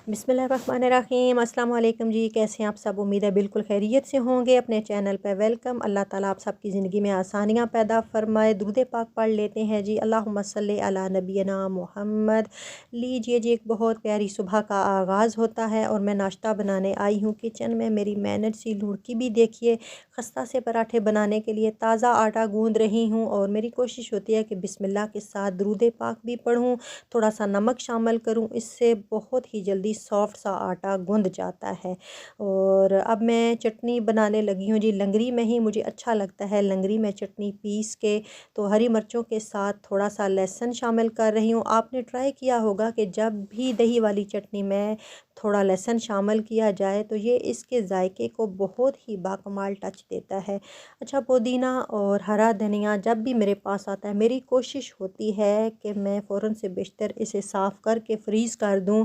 बिस्मिल्लाहिर्रहमानिर्रहीम। अस्सलाम वालेकुम जी, कैसे हैं आप सब? उम्मीद है बिल्कुल खैरियत से होंगे। अपने चैनल पे वेलकम। अल्लाह ताला आप सबकी ज़िंदगी में आसानियाँ पैदा फरमाए। दुरूद पाक पढ़ लेते हैं जी। अल्लाहुम्मा सल्ली अला नबीना मुहम्मद। लीजिए जी, एक बहुत प्यारी सुबह का आगाज़ होता है और मैं नाश्ता बनाने आई हूँ किचन में। मेरी मेहनत सी लुढ़की भी देखिए खस्ता से पराठे बनाने के लिए ताज़ा आटा गूँध रही हूँ और मेरी कोशिश होती है कि बिस्मिल्लाह के साथ दुरूद पाक भी पढ़ूँ, थोड़ा सा नमक शामिल करूँ। इससे बहुत ही जल्दी सॉफ्ट सा आटा गूंद जाता है। और अब मैं चटनी बनाने लगी हूँ जी। लंगरी में ही मुझे अच्छा लगता है लंगरी में चटनी पीस के, तो हरी मिर्चों के साथ थोड़ा सा लहसुन शामिल कर रही हूँ। आपने ट्राई किया होगा कि जब भी दही वाली चटनी में थोड़ा लहसुन शामिल किया जाए तो ये इसके जायके को बहुत ही बाकमाल टच देता है। अच्छा, पुदीना और हरा धनिया जब भी मेरे पास आता है मेरी कोशिश होती है कि मैं फ़ौरन से बेशतर इसे साफ़ करके फ्रीज़ कर दूं,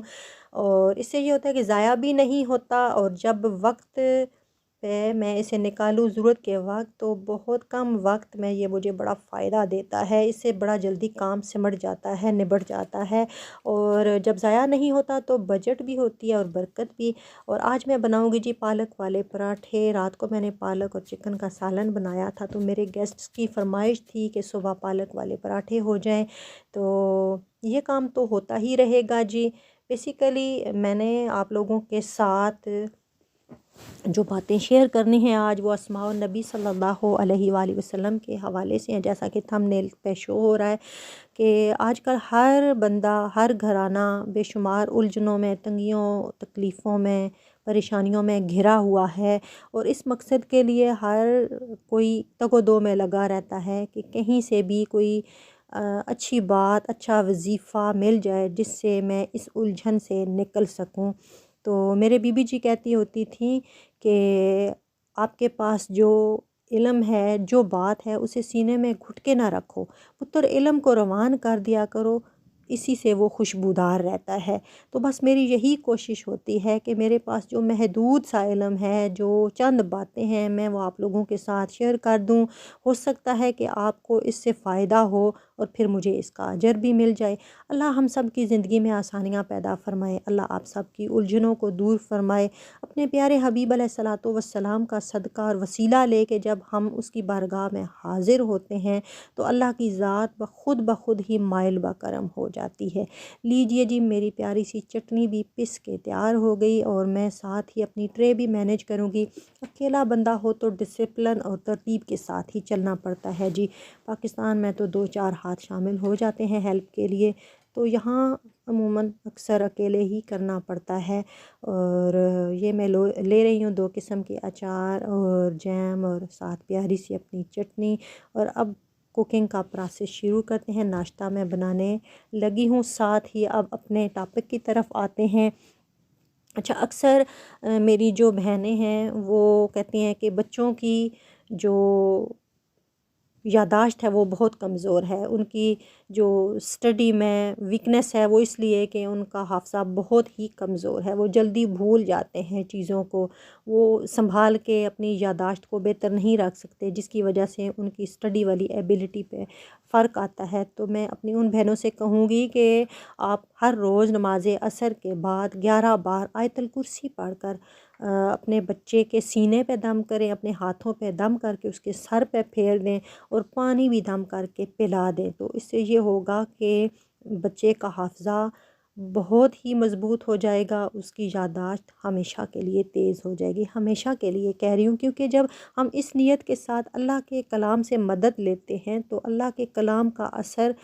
और इससे ये होता है कि ज़ाया भी नहीं होता। और जब वक्त पे मैं इसे निकालूं ज़रूरत के वक्त, तो बहुत कम वक्त में ये मुझे बड़ा फ़ायदा देता है। इससे बड़ा जल्दी काम सिमट जाता है, निबट जाता है। और जब ज़ाया नहीं होता तो बजट भी होती है और बरकत भी। और आज मैं बनाऊंगी जी पालक वाले पराठे। रात को मैंने पालक और चिकन का सालन बनाया था, तो मेरे गेस्ट्स की फरमाइश थी कि सुबह पालक वाले पराठे हो जाएं, तो ये काम तो होता ही रहेगा जी। बेसिकली मैंने आप लोगों के साथ जो बातें शेयर करनी हैं आज, वो अस्माउ नबी सल्लल्लाहु अलैहि वसल्लम के हवाले से हैं। जैसा कि थंबनेल पे शो हो रहा है कि आजकल हर बंदा, हर घराना बेशुमार उलझनों में, तंगियों तकलीफ़ों में, परेशानियों में घिरा हुआ है। और इस मकसद के लिए हर कोई तगो-दो में लगा रहता है कि कहीं से भी कोई अच्छी बात, अच्छा वजीफ़ा मिल जाए जिससे मैं इस उलझन से निकल सकूं। तो मेरे बीबी जी कहती होती थी कि आपके पास जो इल्म है, जो बात है, उसे सीने में घुट के ना रखो, पुत्र इल्म को रवान कर दिया करो, इसी से वो खुशबूदार रहता है। तो बस मेरी यही कोशिश होती है कि मेरे पास जो महदूद सा इल्म है, जो चंद बातें हैं, मैं वो आप लोगों के साथ शेयर कर दूं। हो सकता है कि आपको इससे फ़ायदा हो और फिर मुझे इसका अजर भी मिल जाए। अल्लाह हम सब की ज़िंदगी में आसानियाँ पैदा फ़रमाए। अल्लाह आप सब की उलझनों को दूर फ़रमाए। अपने प्यारे हबीब अलैहिस्सलातु वस्सलाम का सदका और वसीला लेके जब हम उसकी बारगाह में हाज़िर होते हैं तो अल्लाह की ज़ात ब खुद ही माइल ब करम हो जाती है। लीजिए जी, मेरी प्यारी सी चटनी भी पिस के तैयार हो गई और मैं साथ ही अपनी ट्रे भी मैनेज करूँगी। अकेला बंदा हो तो डिसिप्लिन और तरतीब के साथ ही चलना पड़ता है जी। पाकिस्तान में तो दो चार हाथ शामिल हो जाते हैं हेल्प के लिए, तो यहाँ अमूमन अक्सर अकेले ही करना पड़ता है। और ये मैं ले रही हूँ 2 किस्म के अचार और जैम और साथ प्यारी सी अपनी चटनी। और अब कुकिंग का प्रोसेस शुरू करते हैं। नाश्ता मैं बनाने लगी हूँ। साथ ही अब अपने टॉपिक की तरफ आते हैं। अच्छा, अक्सर मेरी जो बहनें हैं वो कहती हैं कि बच्चों की जो यादाश्त है वो बहुत कमज़ोर है। उनकी जो स्टडी में वीकनेस है वो इसलिए कि उनका हाफ़्ज़ा बहुत ही कमज़ोर है। वो जल्दी भूल जाते हैं चीज़ों को, वो संभाल के अपनी यादाश्त को बेहतर नहीं रख सकते, जिसकी वजह से उनकी स्टडी वाली एबिलिटी पे फ़र्क आता है। तो मैं अपनी उन बहनों से कहूँगी कि आप हर रोज़ नमाज़ असर के बाद 11 बार आयतुल कुर्सी पढ़कर अपने बच्चे के सीने पे दम करें, अपने हाथों पे दम करके उसके सर पे फेर दें और पानी भी दम करके पिला दें। तो इससे ये होगा कि बच्चे का हाफ़्ज़ा बहुत ही मज़बूत हो जाएगा, उसकी यादाश्त हमेशा के लिए तेज़ हो जाएगी। हमेशा के लिए कह रही हूँ, क्योंकि जब हम इस नीयत के साथ अल्लाह के कलाम से मदद लेते हैं तो अल्लाह के कलाम का असर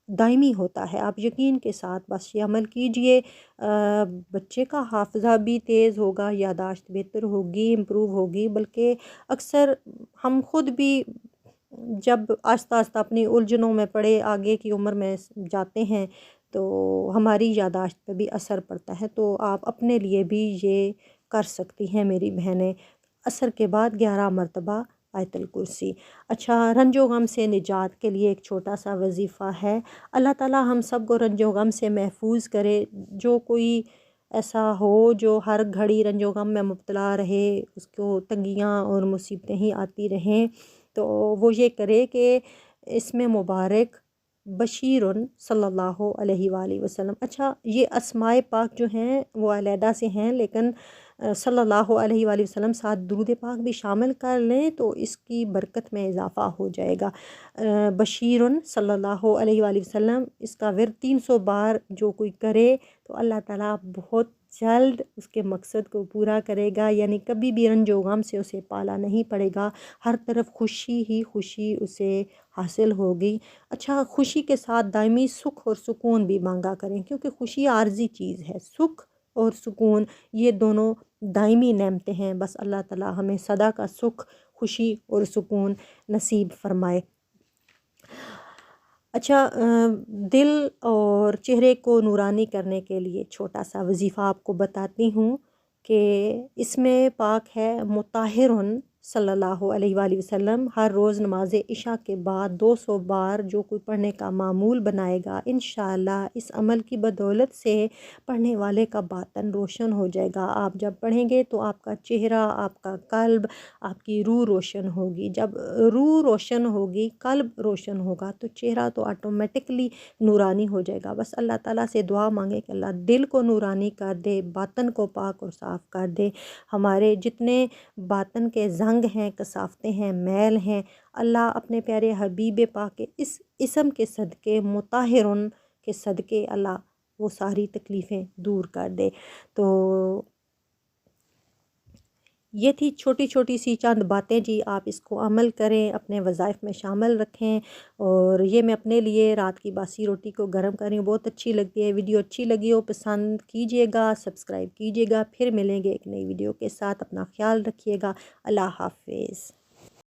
दायमी होता है। आप यकीन के साथ बस ये अमल कीजिए, बच्चे का हाफ़्ज़ा भी तेज़ होगा, यादाश्त बेहतर होगी, इम्प्रूव होगी। बल्कि अक्सर हम खुद भी जब आस्ता आस्ता अपनी उलझनों में पड़े आगे की उम्र में जाते हैं तो हमारी यादाश्त पे भी असर पड़ता है। तो आप अपने लिए भी ये कर सकती हैं मेरी बहनें। असर के बाद 11 मरतबा आयतुल कुर्सी। अच्छा, रंजो गम से निजात के लिए एक छोटा सा वजीफ़ा है। अल्लाह ताला हम सब को रंजो गम से महफूज करे। जो कोई ऐसा हो जो हर घड़ी रंजो गम में मुब्तला रहे, उसको तंगियाँ और मुसीबतें ही आती रहें, तो वो ये करे कि इसमें मुबारक बशीरुन सल्लल्लाहु अलैहि वालैहि वसल्लम। अच्छा, ये अस्माए पाक जो हैं वो अलहदा से हैं, लेकिन सल्लल्लाहु अलैहि वालैहि वसल्लम साथ दुरूद पाक भी शामिल कर लें तो इसकी बरकत में इजाफ़ा हो जाएगा। बशीरुन सल्लल्लाहु अलैहि वालैहि वसल्लम, इसका विर्द 300 बार जो कोई करे तो अल्लाह ताला बहुत जल्द उसके मकसद को पूरा करेगा, यानी कभी भी रंजो गम से उसे पाला नहीं पड़ेगा, हर तरफ खुशी ही खुशी उसे हासिल होगी। अच्छा, खुशी के साथ दायमी सुख और सुकून भी मांगा करें, क्योंकि खुशी आर्जी चीज़ है, सुख और सुकून ये दोनों दायमी नेमतें हैं। बस अल्लाह ताला हमें सदा का सुख, खुशी और सुकून नसीब फरमाए। अच्छा, दिल और चेहरे को नूरानी करने के लिए छोटा सा वजीफ़ा आपको बताती हूँ कि इसमें पाक है मुताहिरुन सल्लल्लाहु अलैहि वसल्लम। हर रोज़ नमाज इशा के बाद 200 बार जो कोई पढ़ने का मामूल बनाएगा, इंशाअल्लाह इस अमल की बदौलत से पढ़ने वाले का बातन रोशन हो जाएगा। आप जब पढ़ेंगे तो आपका चेहरा, आपका कल्ब, आपकी रूह रोशन होगी। जब रूह रोशन होगी, कल्ब रोशन होगा, तो चेहरा तो ऑटोमेटिकली नूरानी हो जाएगा। बस अल्लाह ताला से दुआ मांगे कि अल्लाह दिल को नूरानी कर दे, बातन को पाक और साफ़ कर दे। हमारे जितने बातन के जंग हैं, कसावतें हैं, मैल हैं, अल्लाह अपने प्यारे हबीब पाक के इस इसम के सदक़े, मुताहिरुन के सदक़े अल्लाह वो सारी तकलीफ़ें दूर कर दे। तो ये थी छोटी छोटी सी चंद बातें जी, आप इसको अमल करें, अपने वज़ाइफ में शामिल रखें। और ये मैं अपने लिए रात की बासी रोटी को गर्म कर रही हूँ, बहुत अच्छी लगती है। वीडियो अच्छी लगी हो पसंद कीजिएगा, सब्सक्राइब कीजिएगा। फिर मिलेंगे एक नई वीडियो के साथ, अपना ख्याल रखिएगा। अल्लाह हाफ़िज़।